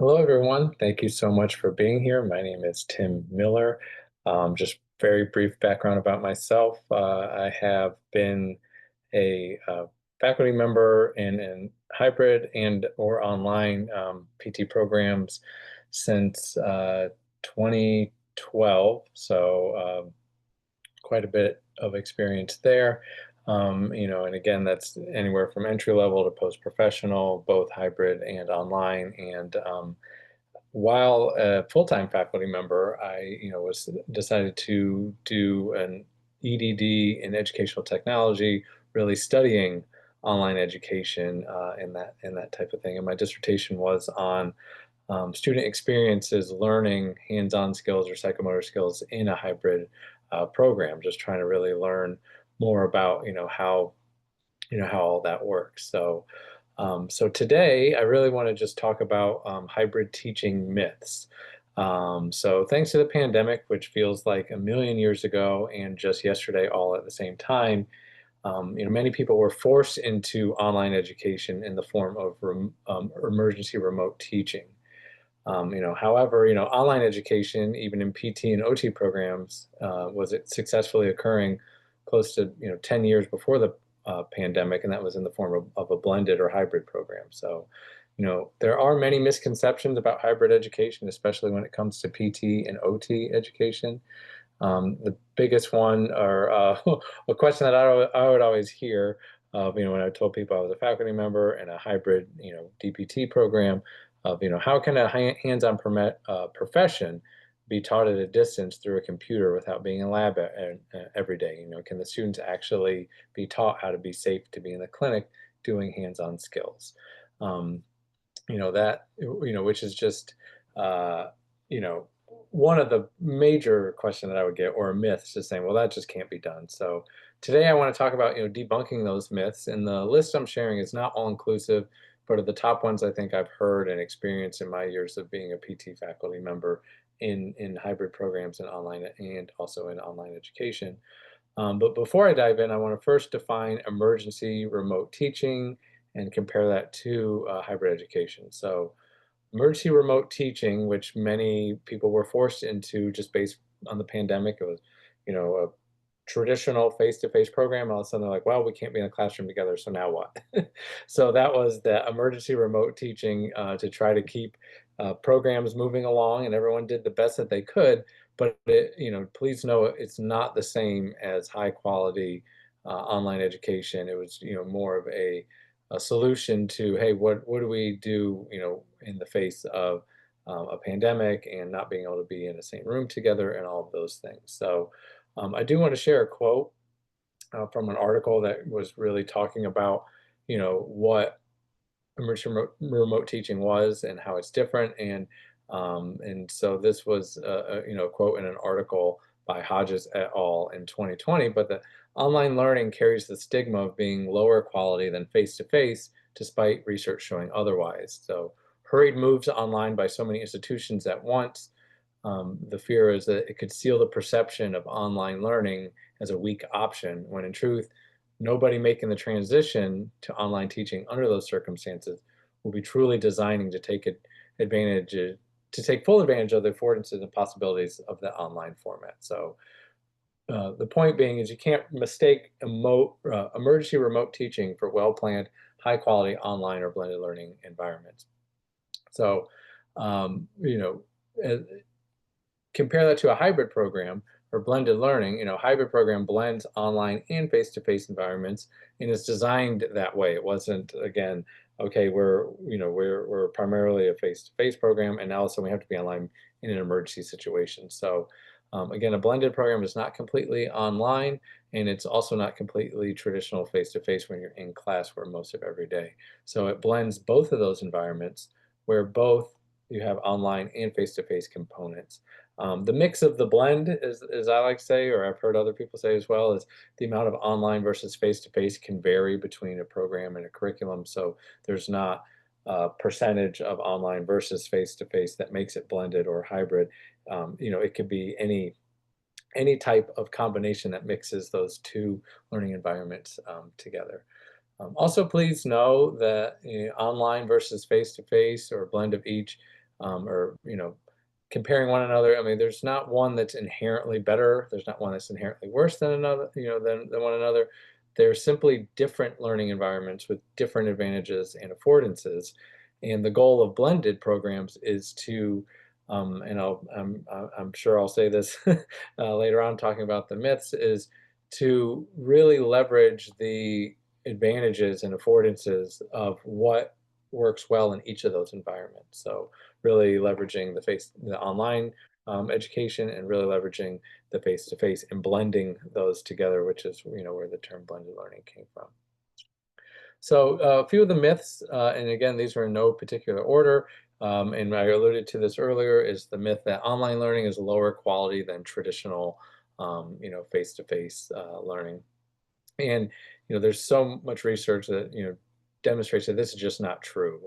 Hello, everyone. Thank you so much for being here. My name is Tim Miller. Just very brief background about myself. I have been a faculty member in hybrid and or online PT programs since 2012. So quite a bit of experience there. And again, that's anywhere from entry level to post professional, both hybrid and online. And while a full-time faculty member, I was decided to do an EDD in educational technology, really studying online education and that type of thing. And my dissertation was on student experiences learning hands-on skills or psychomotor skills in a hybrid program, just trying to really learn more about how all that works. So today I really want to just talk about hybrid teaching myths. So thanks to the pandemic, which feels like a million years ago and just yesterday, all at the same time, many people were forced into online education in the form of emergency remote teaching. However, online education, even in PT and OT programs, was it successfully occurring close to 10 years before the pandemic, and that was in the form of a blended or hybrid program. So, there are many misconceptions about hybrid education, especially when it comes to PT and OT education. The biggest one, or a question that I would always hear, when I told people I was a faculty member in a hybrid, DPT program, of, how can a hands-on profession be taught at a distance through a computer without being in lab every day? Can the students actually be taught how to be safe to be in the clinic doing hands-on skills? Um, which is just, uh, you know, one of the major question that I would get, or myths, just saying, well, that just can't be done. So today I want to talk about, debunking those myths. And the list I'm sharing is not all inclusive, but of the top ones I think I've heard and experienced in my years of being a PT faculty member in hybrid programs and online and also in online education. But before I dive in, I want to first define emergency remote teaching and compare that to hybrid education. So emergency remote teaching, which many people were forced into just based on the pandemic, it was, a traditional face-to-face program. All of a sudden they're like, well, we can't be in a classroom together, so now what? So that was the emergency remote teaching to try to keep programs moving along, and everyone did the best that they could. But please know it's not the same as high quality online education. It was, more of a solution to, hey, what do we do, in the face of a pandemic and not being able to be in the same room together and all of those things. So I do want to share a quote from an article that was really talking about, what immersion remote teaching was and how it's different. And so this was a quote in an article by Hodges et al. In 2020. But the online learning carries the stigma of being lower quality than face to face, despite research showing otherwise. So hurried moves online by so many institutions at once. The fear is that it could seal the perception of online learning as a weak option, when in truth, nobody making the transition to online teaching under those circumstances will be truly designing to take advantage, to take full advantage of the affordances and possibilities of the online format. So the point being is you can't mistake emergency remote teaching for well-planned, high-quality online or blended learning environments. So, um, you know, uh, compare that to a hybrid program or blended learning. Hybrid program blends online and face-to-face environments and is designed that way. It wasn't, again, okay, we're primarily a face-to-face program, and now also we have to be online in an emergency situation. So again, a blended program is not completely online, and it's also not completely traditional face-to-face when you're in class for most of every day. So it blends both of those environments, where both you have online and face-to-face components. The mix of the blend, as I like to say, or I've heard other people say as well, is the amount of online versus face-to-face can vary between a program and a curriculum. So there's not a percentage of online versus face-to-face that makes it blended or hybrid. It could be any type of combination that mixes those two learning environments together. Also, please know that online versus face-to-face or a blend of each or comparing one another. I mean, there's not one that's inherently better. There's not one that's inherently worse than another, than one another. They're simply different learning environments with different advantages and affordances. And the goal of blended programs is to, and I'm sure I'll say this later on talking about the myths, is to really leverage the advantages and affordances of what works well in each of those environments. So really leveraging the online education, and really leveraging the face-to-face and blending those together, which is where the term blended learning came from. So a few of the myths, and again, these are in no particular order, and I alluded to this earlier, is the myth that online learning is lower quality than traditional, face-to-face learning. And there's so much research that demonstrates that this is just not true.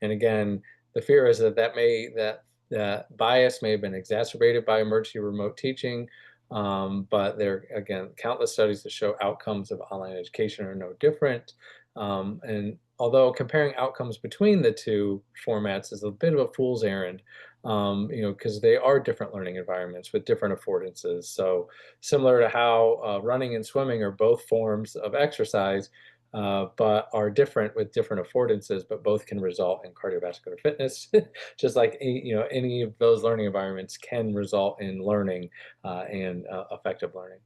And again, the fear is that that bias may have been exacerbated by emergency remote teaching, but there are, again, countless studies that show outcomes of online education are no different. And although comparing outcomes between the two formats is a bit of a fool's errand, because they are different learning environments with different affordances. So similar to how running and swimming are both forms of exercise, but are different with different affordances, but both can result in cardiovascular fitness, just like any of those learning environments can result in learning and effective learning.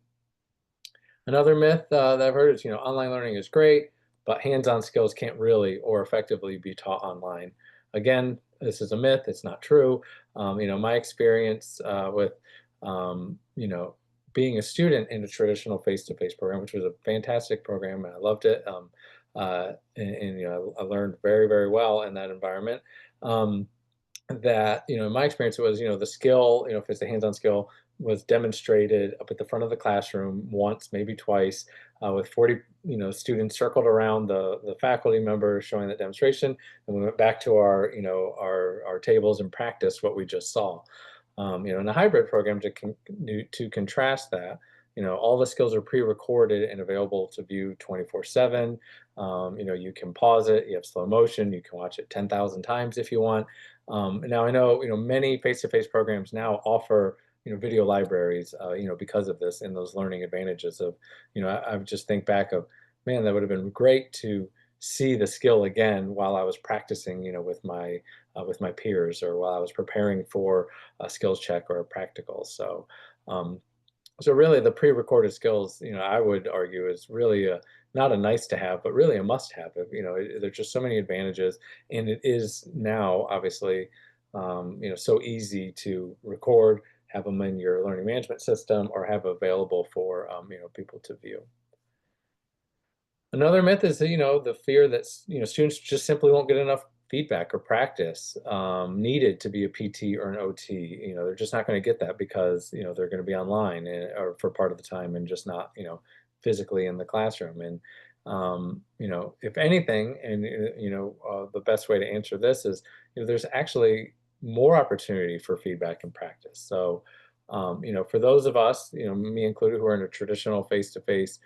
Another myth that I've heard is, online learning is great, but hands-on skills can't really or effectively be taught online. Again, this is a myth. It's not true. My experience with, being a student in a traditional face-to-face program, which was a fantastic program, and I loved it. I learned very, very well in that environment. That in my experience, it was the skill, if it's a hands-on skill, was demonstrated up at the front of the classroom once, maybe twice, with 40 students circled around the faculty member showing that demonstration, and we went back to our tables and practiced what we just saw. In a hybrid program, to contrast that, all the skills are pre-recorded and available to view 24/7. You can pause it, you have slow motion, you can watch it 10,000 times if you want. Now I know, many face-to-face programs now offer, video libraries, because of this and those learning advantages of, I would just think back of, man, that would have been great to see the skill again while I was practicing, with my peers, or while I was preparing for a skills check or a practical. Um, so really, the pre-recorded skills, I would argue, is really not a nice to have, but really a must have. There's just so many advantages, and it is now obviously, so easy to record, have them in your learning management system, or have available for people to view. Another myth is that, the fear that students just simply won't get enough feedback or practice needed to be a PT or an OT. They're just not going to get that because they're going to be online, or for part of the time, and just not physically in the classroom. And if anything, and the best way to answer this is, there's actually more opportunity for feedback and practice. So for those of us, me included, who are in a traditional face-to-face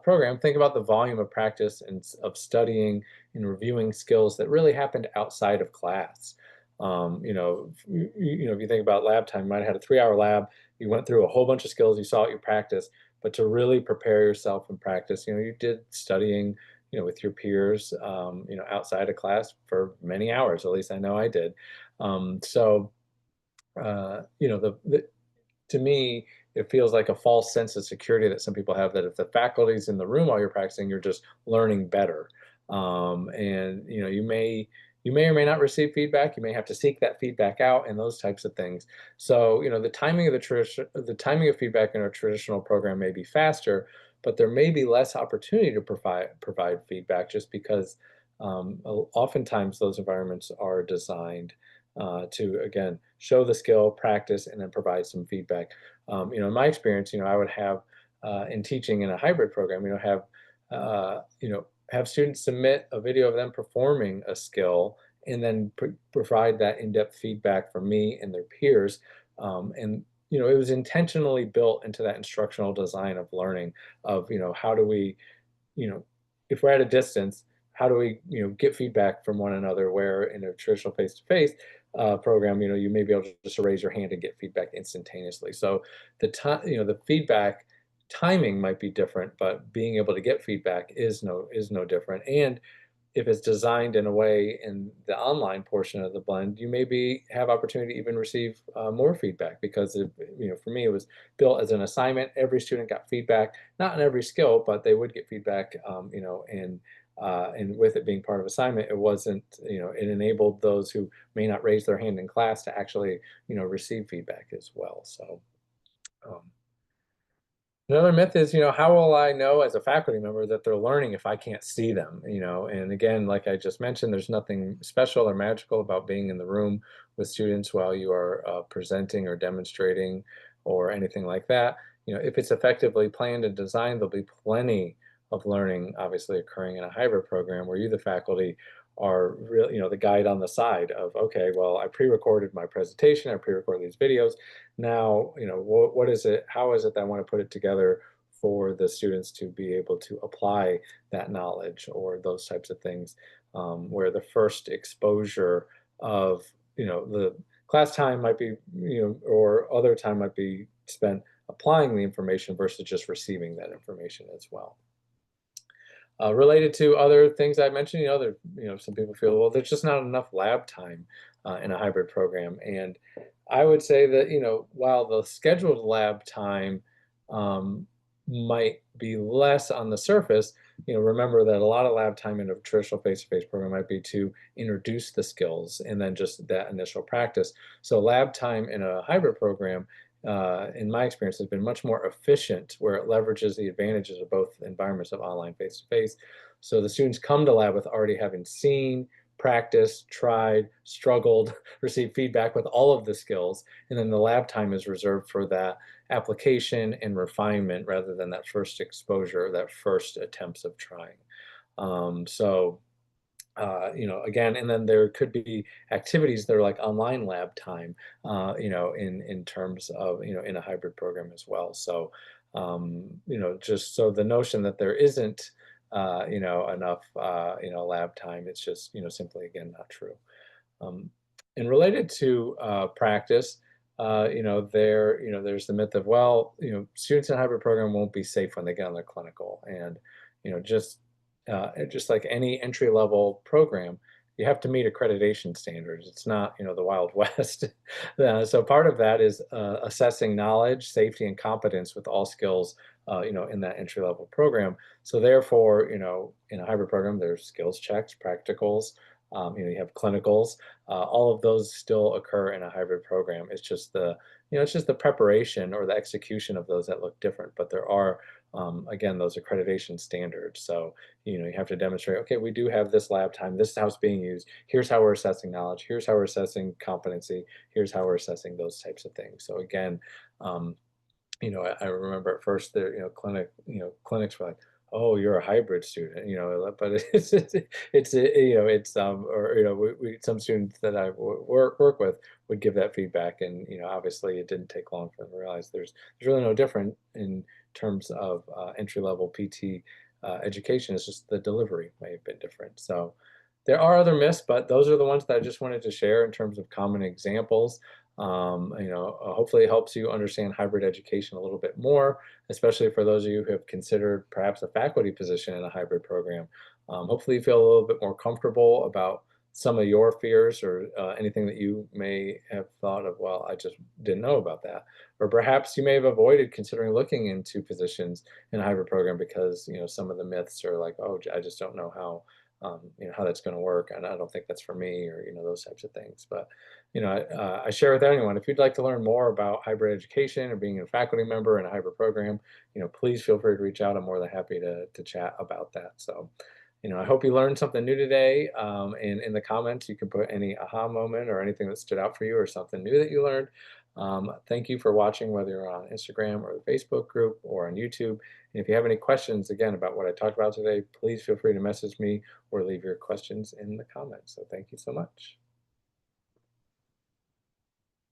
program, think about the volume of practice and of studying and reviewing skills that really happened outside of class. If you think about lab time, you might have had a 3-hour lab, you went through a whole bunch of skills, you saw it, you practiced, but to really prepare yourself and practice, you did studying, with your peers, outside of class for many hours. At least I know I did. So, to me, it feels like a false sense of security that some people have, that if the faculty's in the room while you're practicing, you're just learning better. And you may or may not receive feedback. You may have to seek that feedback out and those types of things. So the timing of the timing of feedback in our traditional program may be faster, but there may be less opportunity to provide feedback, just because oftentimes those environments are designed to, again, show the skill, practice, and then provide some feedback. In my experience, I would have in teaching in a hybrid program, have students submit a video of them performing a skill, and then provide that in-depth feedback from me and their peers. And it was intentionally built into that instructional design of learning, of how do we, if we're at a distance, how do we get feedback from one another, where in a traditional face-to-face, program, you may be able to just raise your hand and get feedback instantaneously. So the time, the feedback timing might be different, but being able to get feedback is no different. And if it's designed in a way in the online portion of the blend, you maybe have opportunity to even receive more feedback because for me, it was built as an assignment. Every student got feedback, not in every skill, but they would get feedback, and with it being part of assignment, it wasn't, it enabled those who may not raise their hand in class to actually, receive feedback as well. So, um, another myth is, how will I know as a faculty member that they're learning if I can't see them? And again, like I just mentioned, there's nothing special or magical about being in the room with students while you are presenting or demonstrating or anything like that. If it's effectively planned and designed, there'll be plenty of learning obviously occurring in a hybrid program where you, the faculty, are really, the guide on the side of, okay, well, I pre-recorded my presentation, I pre-recorded these videos. Now, what is it, how is it that I want to put it together for the students to be able to apply that knowledge or those types of things, where the first exposure of, the class time might be, or other time might be spent applying the information versus just receiving that information as well. Related to other things I mentioned, some people feel, well, there's just not enough lab time in a hybrid program. And I would say that, while the scheduled lab time um, might be less on the surface, remember that a lot of lab time in a traditional face-to-face program might be to introduce the skills and then just that initial practice. So lab time in a hybrid program, in my experience, has been much more efficient where it leverages the advantages of both environments of online face-to-face. So the students come to lab with already having seen, practiced, tried, struggled, received feedback with all of the skills, and then the lab time is reserved for that application and refinement rather than that first exposure, that first attempts of trying. So again, and then there could be activities that are like online lab time, in terms of, in a hybrid program as well. So, just so the notion that there isn't, enough, lab time, it's just, simply again, not true. Um, and related to practice, there's the myth of, well, students in a hybrid program won't be safe when they get on their clinical, and just like any entry level program, you have to meet accreditation standards. It's not, the Wild West. So part of that is assessing knowledge, safety, and competence with all skills, in that entry level program. So therefore, in a hybrid program, there's skills checks, practicals. You have clinicals. All of those still occur in a hybrid program. It's just the preparation or the execution of those that look different. But there are, again, those accreditation standards. So, you have to demonstrate, okay, we do have this lab time. This is how it's being used. Here's how we're assessing knowledge. Here's how we're assessing competency. Here's how we're assessing those types of things. So again, um, I remember at first there, clinics were like, "Oh, you're a hybrid student," but or some students that I work with would give that feedback, and obviously it didn't take long for them to realize there's really no different in terms of entry level PT education. It's just the delivery may have been different. So there are other myths, but those are the ones that I just wanted to share in terms of common examples. Hopefully it helps you understand hybrid education a little bit more, especially for those of you who have considered perhaps a faculty position in a hybrid program. Hopefully you feel a little bit more comfortable about some of your fears or anything that you may have thought of, well, I just didn't know about that. Or perhaps you may have avoided considering looking into positions in a hybrid program because, some of the myths are like, oh, I just don't know how that's going to work, and I don't think that's for me, or those types of things. But I share with anyone, if you'd like to learn more about hybrid education or being a faculty member in a hybrid program, please feel free to reach out. I'm more than happy to chat about that. So, I hope you learned something new today. And in the comments, you can put any aha moment or anything that stood out for you or something new that you learned. Thank you for watching, whether you're on Instagram or the Facebook group or on YouTube. And if you have any questions, again, about what I talked about today, please feel free to message me or leave your questions in the comments. So thank you so much.